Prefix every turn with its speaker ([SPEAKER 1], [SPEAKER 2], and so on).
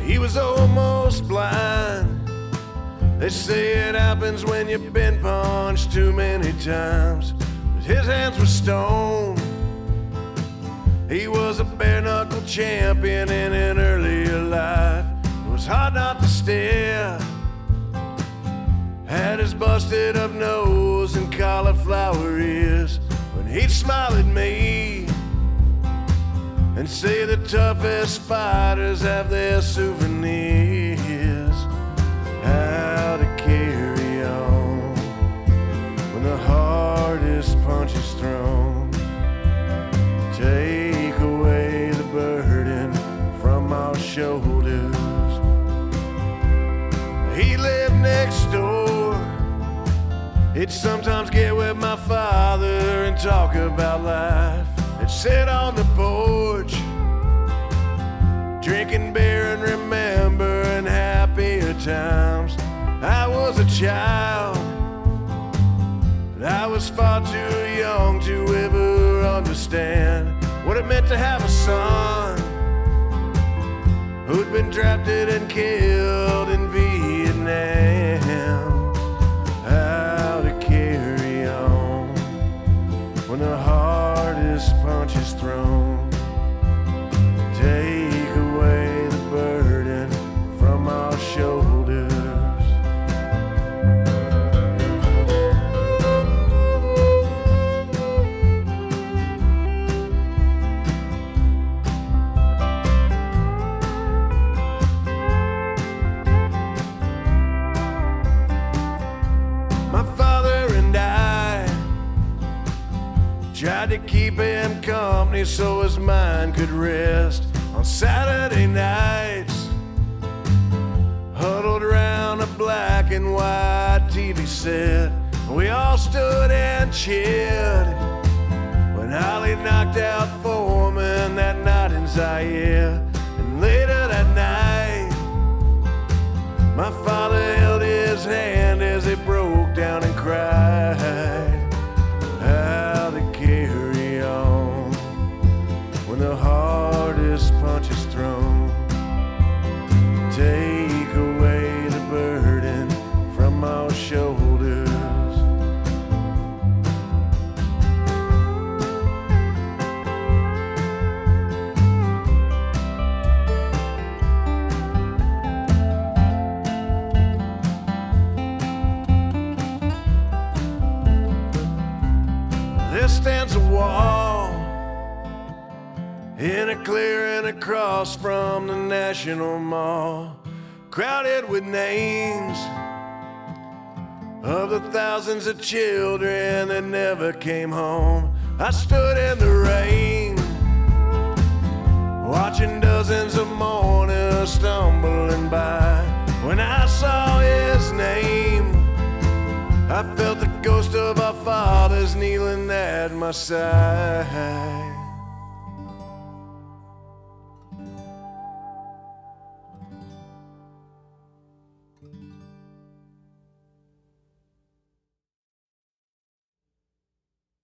[SPEAKER 1] He was almost blind. They say it happens when you've been punched too many times. But his hands were stone. He was a bare-knuckle champion in an earlier life. It was hard not to stare. Had his busted up nose and cauliflower ears. When he'd smile at me and say the toughest fighters have their souvenirs. How to carry on when the hardest punch is thrown. Take away the burden from our shoulders. He lived next door. He'd sometimes get with my father and talk about life. They'd sit on the porch, drinking beer and remembering happier times. I was a child, but I was far too young to ever understand what it meant to have a son who'd been drafted and killed in Vietnam. How to carry on when the hardest punch is thrown. Take away the burden from our shoulders. My father and I tried to keep him company so his mind could rest. On Saturday nights, huddled around a black and white TV set, we all stood and cheered when Holly knocked out Foreman that night in Zaire. And later that night, my father held his hand as he broke down and cried. How to carry on when the hardest punch is thrown. Take away the burden from our shoulders. There stands a wall in a clearing across from the National Mall, crowded with names of the thousands of children that never came home. I stood in the rain, watching dozens of mourners stumbling by. When I saw his name, I felt the ghost of our fathers kneeling at my side.